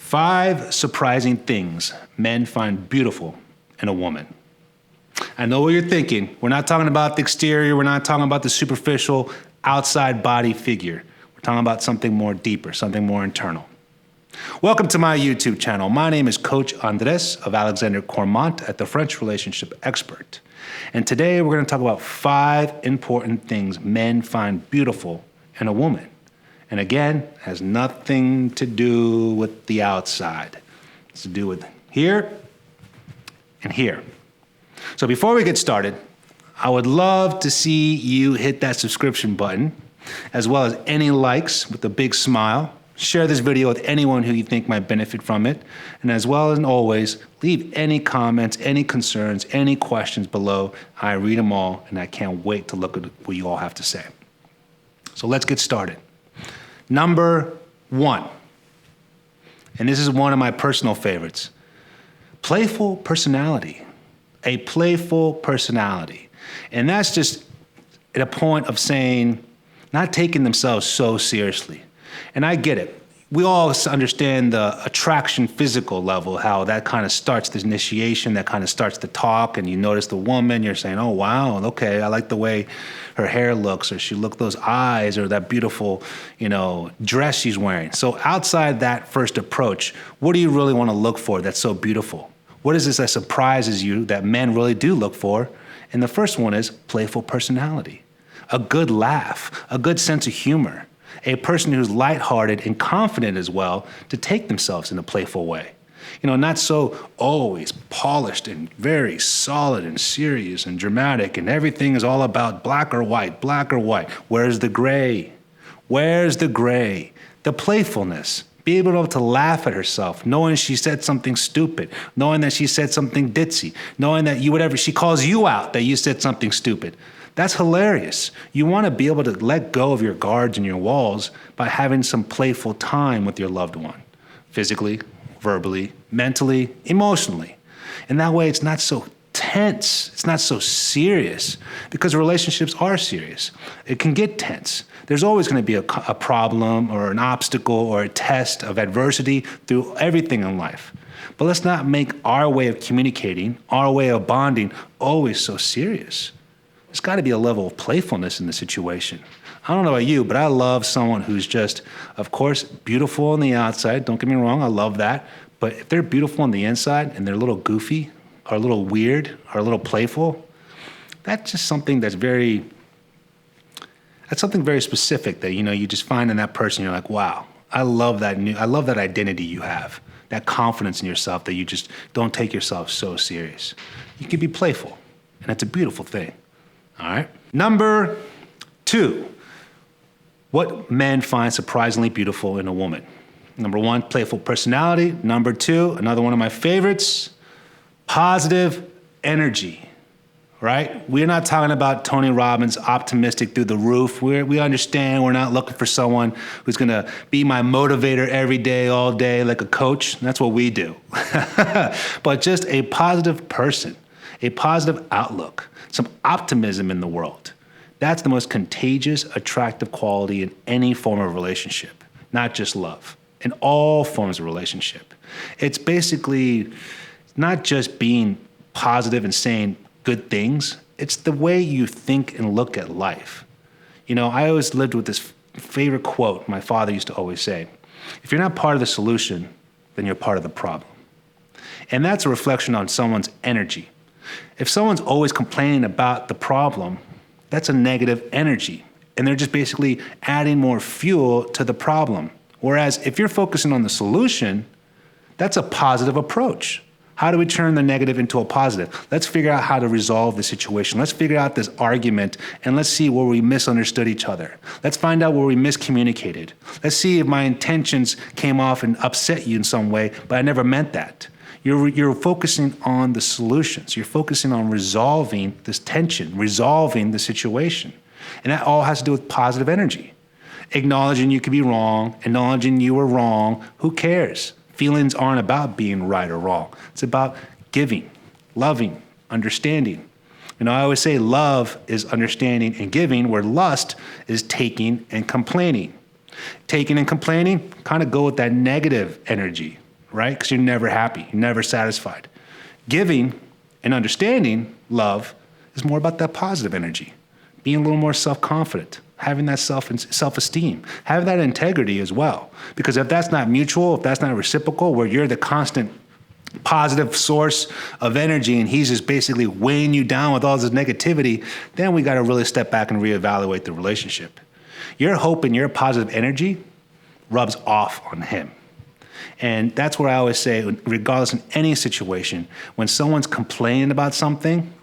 5 surprising things men find beautiful in a woman. I know what you're thinking. We're not talking about the exterior. We're not talking about the superficial outside body figure. We're talking about something more deeper, something more internal. Welcome to my YouTube channel. My name is Coach Andres of Alex Cormont at the French Relationship Expert. And today we're going to talk about 5 important things men find beautiful in a woman. And again, has nothing to do with the outside. It's to do with here and here. So before we get started, I would love to see you hit that subscription button, as well as any likes with a big smile. Share this video with anyone who you think might benefit from it. And as well as always, leave any comments, any concerns, any questions below. I read them all, and I can't wait to look at what you all have to say. So let's get started. Number 1, and this is one of my personal favorites, playful personality. A playful personality. And that's just at a point of saying, not taking themselves so seriously. And I get it. We all understand the attraction physical level, how that kind of starts this initiation, that kind of starts the talk, and you notice the woman, you're saying, oh, wow, okay, I like the way her hair looks, or those eyes, or that beautiful, dress she's wearing. So outside that first approach, what do you really want to look for that's so beautiful? What is this that surprises you that men really do look for? And the first one is playful personality, a good laugh, a good sense of humor, a person who's lighthearted and confident as well to take themselves in a playful way. Not so always polished and very solid and serious and dramatic and everything is all about black or white, black or white. Where's the gray? Where's the gray? The playfulness. Be able to laugh at herself, knowing she said something stupid, knowing that she said something ditzy, knowing that whatever she calls you out, that you said something stupid. That's hilarious. You want to be able to let go of your guards and your walls by having some playful time with your loved one, physically, verbally, mentally, emotionally. And that way it's not so tense, it's not so serious, because relationships are serious. It can get tense. There's always going to be a problem or an obstacle or a test of adversity through everything in life. But let's not make our way of communicating, our way of bonding, always so serious. There's got to be a level of playfulness in the situation. I don't know about you, but I love someone who's just, of course, beautiful on the outside. Don't get me wrong, I love that. But if they're beautiful on the inside and they're a little goofy or a little weird or a little playful, that's just something that's something very specific that, you just find in that person. You're like, wow, I love that identity you have, that confidence in yourself that you just don't take yourself so serious. You can be playful, and it's a beautiful thing. All right. Number 2, what men find surprisingly beautiful in a woman. Number 1, playful personality. Number 2, another one of my favorites, positive energy. Right? We're not talking about Tony Robbins, optimistic through the roof. We understand we're not looking for someone who's going to be my motivator every day, all day, like a coach. That's what we do. But just a positive person, a positive outlook, some optimism in the world. That's the most contagious, attractive quality in any form of relationship, not just love, in all forms of relationship. It's basically not just being positive and saying good things. It's the way you think and look at life. I always lived with this favorite quote my father used to always say, if you're not part of the solution, then you're part of the problem. And that's a reflection on someone's energy. If someone's always complaining about the problem, that's a negative energy. And they're just basically adding more fuel to the problem. Whereas if you're focusing on the solution, that's a positive approach. How do we turn the negative into a positive? Let's figure out how to resolve the situation. Let's figure out this argument, and let's see where we misunderstood each other. Let's find out where we miscommunicated. Let's see if my intentions came off and upset you in some way, but I never meant that. You're focusing on the solutions. You're focusing on resolving this tension, resolving the situation. And that all has to do with positive energy. Acknowledging you could be wrong, acknowledging you were wrong, who cares? Feelings aren't about being right or wrong. It's about giving, loving, understanding. I always say love is understanding and giving, where lust is taking and complaining. Taking and complaining kind of go with that negative energy. right? Because you're never happy, you're never satisfied. Giving and understanding love is more about that positive energy, being a little more self-confident, having that self-esteem, having that integrity as well. Because if that's not mutual, if that's not reciprocal, where you're the constant positive source of energy and he's just basically weighing you down with all this negativity, then we got to really step back and reevaluate the relationship. Your hope and your positive energy rubs off on him. And that's where I always say, regardless in any situation, when someone's complaining about something,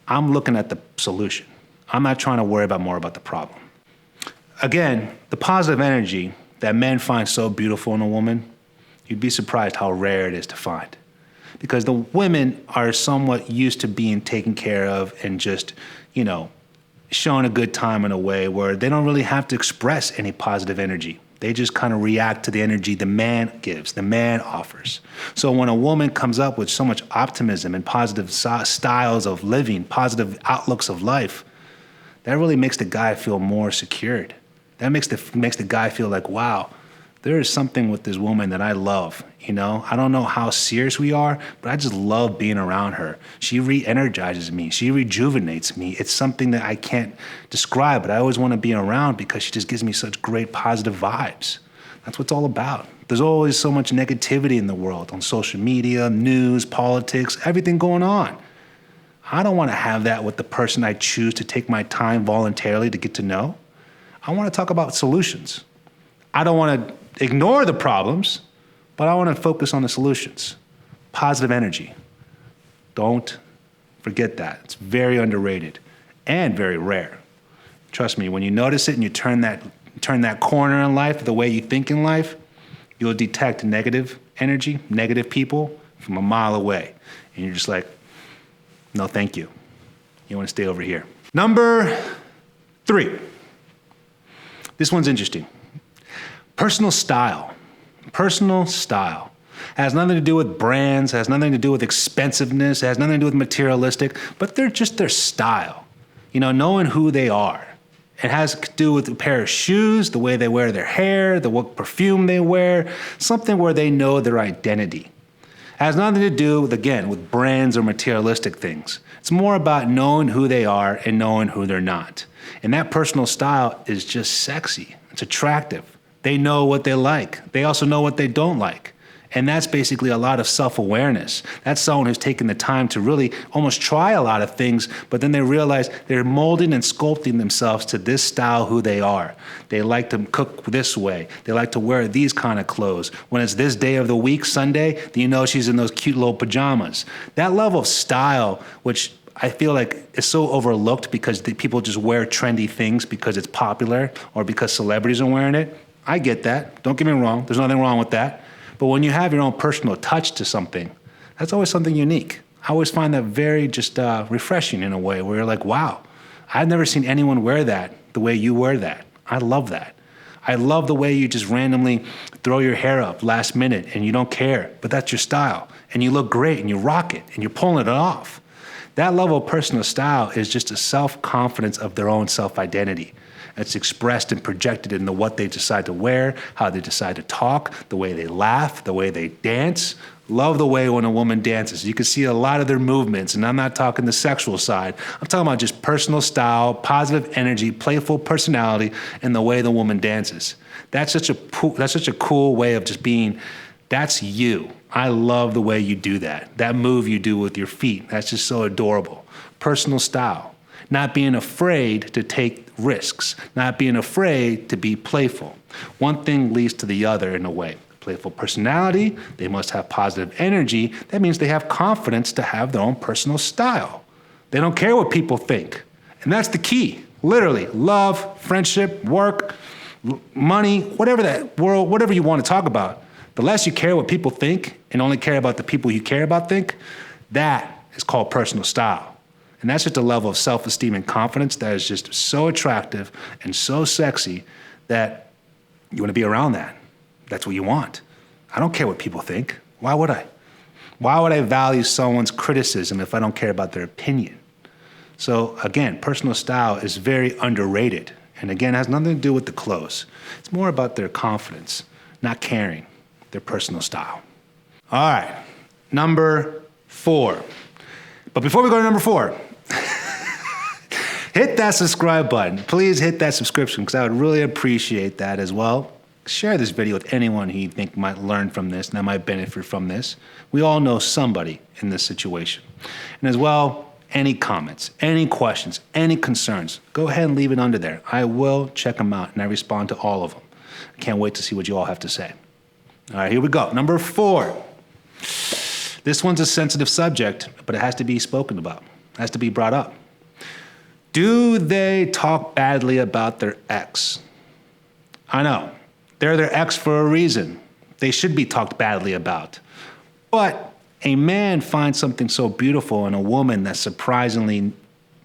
I'm looking at the solution. I'm not trying to worry more about the problem. Again, the positive energy that men find so beautiful in a woman, you'd be surprised how rare it is to find. Because the women are somewhat used to being taken care of and just, shown a good time in a way where they don't really have to express any positive energy. They just kind of react to the energy the man gives, the man offers. So when a woman comes up with so much optimism and positive styles of living, positive outlooks of life, that really makes the guy feel more secured. That makes the guy feel like, wow, there is something with this woman that I love. I don't know how serious we are, but I just love being around her. She re-energizes me. She rejuvenates me. It's something that I can't describe, but I always want to be around because she just gives me such great positive vibes. That's what it's all about. There's always so much negativity in the world, on social media, news, politics, everything going on. I don't want to have that with the person I choose to take my time voluntarily to get to know. I want to talk about solutions. I don't want to ignore the problems, but I want to focus on the solutions. Positive energy. Don't forget that. It's very underrated and very rare. Trust me, when you notice it and you turn that corner in life, the way you think in life, you'll detect negative energy, negative people from a mile away. And you're just like, no, thank you. You want to stay over here. Number 3. This one's interesting. Personal style. Personal style. Has nothing to do with brands, has nothing to do with expensiveness, has nothing to do with materialistic, but they're just their style. Knowing who they are. It has to do with a pair of shoes, the way they wear their hair, what perfume they wear, something where they know their identity. It has nothing to do with brands or materialistic things. It's more about knowing who they are and knowing who they're not. And that personal style is just sexy. It's attractive. They know what they like. They also know what they don't like. And that's basically a lot of self-awareness. That's someone who's taken the time to really almost try a lot of things, but then they realize they're molding and sculpting themselves to this style who they are. They like to cook this way. They like to wear these kind of clothes. When it's this day of the week, Sunday, she's in those cute little pajamas. That level of style, which I feel like is so overlooked because people just wear trendy things because it's popular or because celebrities are wearing it. I get that. Don't get me wrong. There's nothing wrong with that. But when you have your own personal touch to something, that's always something unique. I always find that very just refreshing in a way where you're like, wow, I've never seen anyone wear that the way you wear that. I love that. I love the way you just randomly throw your hair up last minute and you don't care, but that's your style. And you look great and you rock it and you're pulling it off. That level of personal style is just a self-confidence of their own self-identity. It's expressed and projected in what they decide to wear, how they decide to talk, the way they laugh, the way they dance. Love the way when a woman dances. You can see a lot of their movements, and I'm not talking the sexual side. I'm talking about just personal style, positive energy, playful personality, and the way the woman dances. That's such a cool way of just being, that's you. I love the way you do that. That move you do with your feet, that's just so adorable. Personal style. Not being afraid to take risks, not being afraid to be playful. One thing leads to the other in a way. Playful personality, they must have positive energy. That means they have confidence to have their own personal style. They don't care what people think. And that's the key. Literally, love, friendship, work, money, whatever you want to talk about. The less you care what people think and only care about the people you care about think, that is called personal style. And that's just a level of self-esteem and confidence that is just so attractive and so sexy that you want to be around that. That's what you want. I don't care what people think. Why would I? Why would I value someone's criticism if I don't care about their opinion? So again, personal style is very underrated. And again, it has nothing to do with the clothes. It's more about their confidence, not caring, their personal style. All right, number 4. But before we go to number 4, hit that subscribe button. Please hit that subscription because I would really appreciate that as well. Share this video with anyone who you think might learn from this and that might benefit from this. We all know somebody in this situation. And as well, any comments, any questions, any concerns, go ahead and leave it under there. I will check them out and I respond to all of them. I can't wait to see what you all have to say. All right, here we go. Number 4. This one's a sensitive subject, but it has to be spoken about. It has to be brought up. Do they talk badly about their ex? I know. They're their ex for a reason. They should be talked badly about. But a man finds something so beautiful in a woman that's surprisingly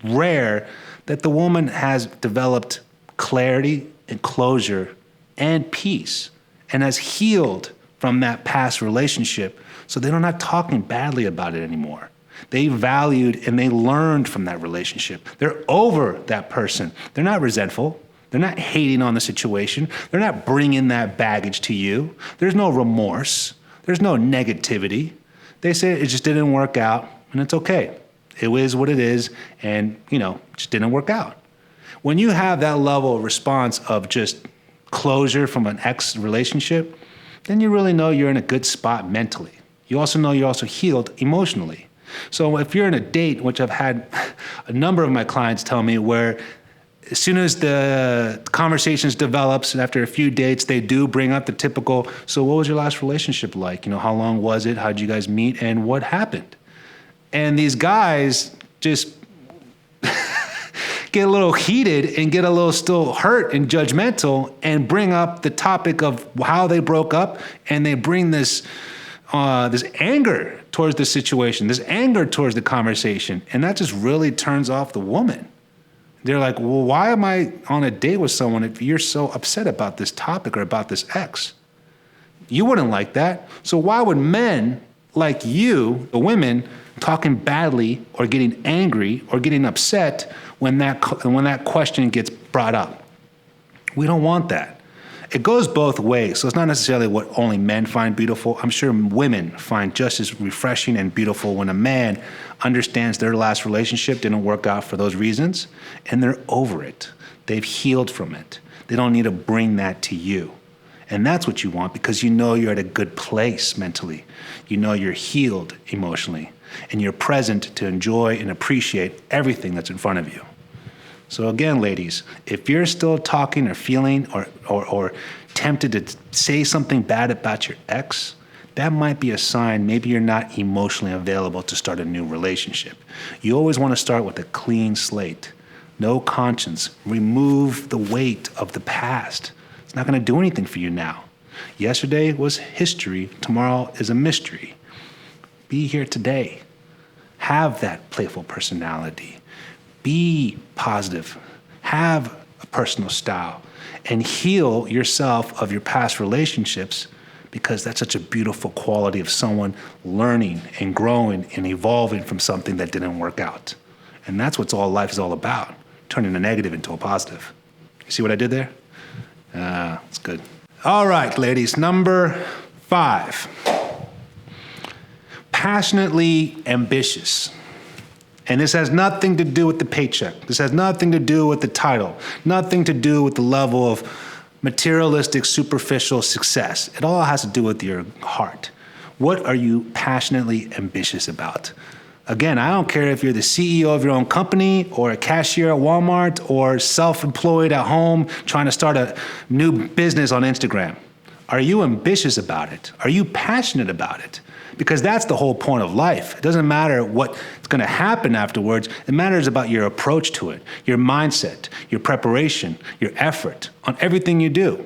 rare that the woman has developed clarity and closure and peace and has healed from that past relationship so they're not talking badly about it anymore. They valued and they learned from that relationship. They're over that person. They're not resentful. They're not hating on the situation. They're not bringing that baggage to you. There's no remorse. There's no negativity. They say it just didn't work out and it's okay. It is what it is and, it just didn't work out. When you have that level of response of just closure from an ex relationship, then you really know you're in a good spot mentally. You also know you're also healed emotionally. So if you're in a date, which I've had a number of my clients tell me where as soon as the conversations develops and after a few dates, they do bring up the typical, so what was your last relationship like? How long was it? How did you guys meet? And what happened? And these guys just get a little heated and get a little still hurt and judgmental and bring up the topic of how they broke up. And they bring this anger towards the situation, this anger towards the conversation. And that just really turns off the woman. They're like, well, why am I on a date with someone if you're so upset about this topic or about this ex? You wouldn't like that. So why would men like you, the women, talking badly or getting angry or getting upset when that question gets brought up? We don't want that. It goes both ways. So it's not necessarily what only men find beautiful. I'm sure women find just as refreshing and beautiful when a man understands their last relationship didn't work out for those reasons and they're over it. They've healed from it. They don't need to bring that to you. And that's what you want because you know you're at a good place mentally. You know you're healed emotionally and you're present to enjoy and appreciate everything that's in front of you. So again, ladies, if you're still talking or feeling or tempted to say something bad about your ex, that might be a sign maybe you're not emotionally available to start a new relationship. You always want to start with a clean slate, no conscience. Remove the weight of the past. It's not going to do anything for you now. Yesterday was history. Tomorrow is a mystery. Be here today. Have that playful personality. Be positive. Have a personal style. And heal yourself of your past relationships because that's such a beautiful quality of someone learning and growing and evolving from something that didn't work out. And that's what life is all about, turning a negative into a positive. You see what I did there? It's good. All right, ladies, number 5. Passionately ambitious. And this has nothing to do with the paycheck. This has nothing to do with the title. Nothing to do with the level of materialistic, superficial success. It all has to do with your heart. What are you passionately ambitious about? Again, I don't care if you're the CEO of your own company or a cashier at Walmart or self-employed at home trying to start a new business on Instagram. Are you ambitious about it? Are you passionate about it? Because that's the whole point of life. It doesn't matter what's going to happen afterwards. It matters about your approach to it, your mindset, your preparation, your effort on everything you do.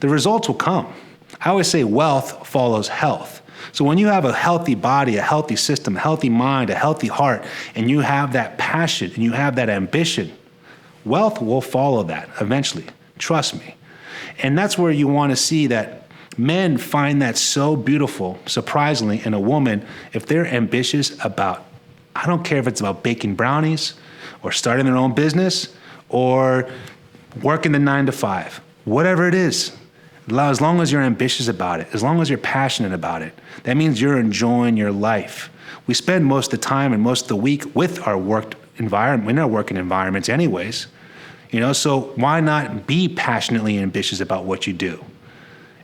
The results will come. I always say wealth follows health. So when you have a healthy body, a healthy system, a healthy mind, a healthy heart, and you have that passion and you have that ambition, wealth will follow that eventually. Trust me. And that's where you want to see that men find that so beautiful, surprisingly, in a woman if they're ambitious about, I don't care if it's about baking brownies or starting their own business or working the 9 to 5, whatever it is. As long as you're ambitious about it, as long as you're passionate about it, that means you're enjoying your life. We spend most of the time and most of the week with our work environment, in our working environments anyways. So why not be passionately ambitious about what you do?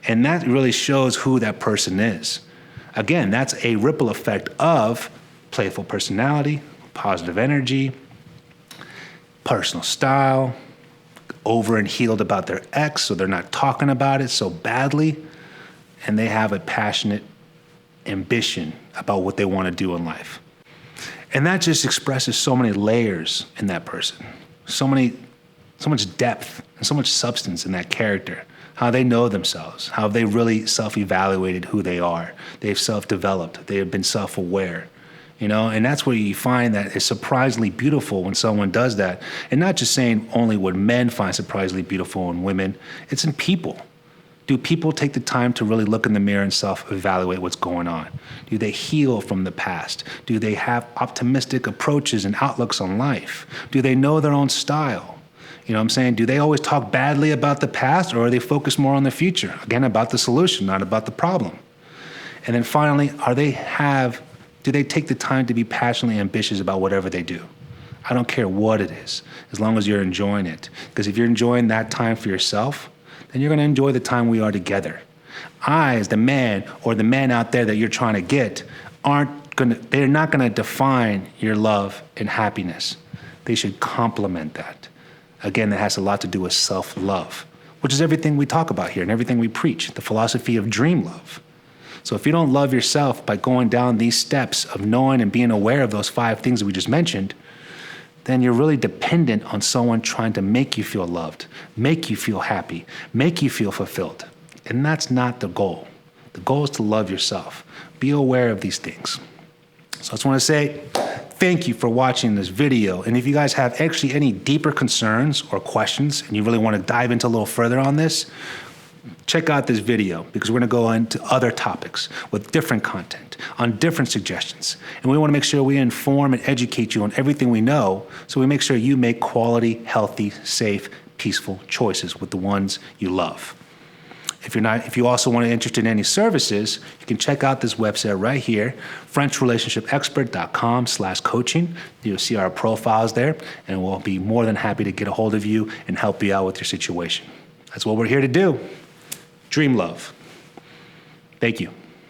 And that really shows who that person is. Again, that's a ripple effect of playful personality, positive energy, personal style, over and healed about their ex, so they're not talking about it so badly, and they have a passionate ambition about what they want to do in life. And that just expresses so many layers in that person, so much depth and so much substance in that character, how they know themselves, how they really self-evaluated who they are. They've self-developed, they have been self-aware. And that's where you find that it's surprisingly beautiful when someone does that. And not just saying only what men find surprisingly beautiful in women, it's in people. Do people take the time to really look in the mirror and self-evaluate what's going on? Do they heal from the past? Do they have optimistic approaches and outlooks on life? Do they know their own style? Do they always talk badly about the past, or are they focused more on the future? Again, about the solution, not about the problem. And then finally, do they take the time to be passionately ambitious about whatever they do? I don't care what it is, as long as you're enjoying it. Because if you're enjoying that time for yourself, then you're going to enjoy the time we are together. I, as the man, or the man out there that you're trying to get, they're not going to define your love and happiness. They should complement that. Again, that has a lot to do with self-love, which is everything we talk about here and everything we preach, the philosophy of dream love. So if you don't love yourself by going down these steps of knowing and being aware of those 5 things that we just mentioned, then you're really dependent on someone trying to make you feel loved, make you feel happy, make you feel fulfilled. And that's not the goal. The goal is to love yourself. Be aware of these things. So I just want to say thank you for watching this video. And if you guys have actually any deeper concerns or questions and you really want to dive into a little further on this, check out this video, because we're going to go into other topics with different content, on different suggestions. And we want to make sure we inform and educate you on everything we know, so we make sure you make quality, healthy, safe, peaceful choices with the ones you love. If you also want to be interested in any services, you can check out this website right here, FrenchRelationshipExpert.com/coaching. You'll see our profiles there, and we'll be more than happy to get a hold of you and help you out with your situation. That's what we're here to do. Dream love. Thank you.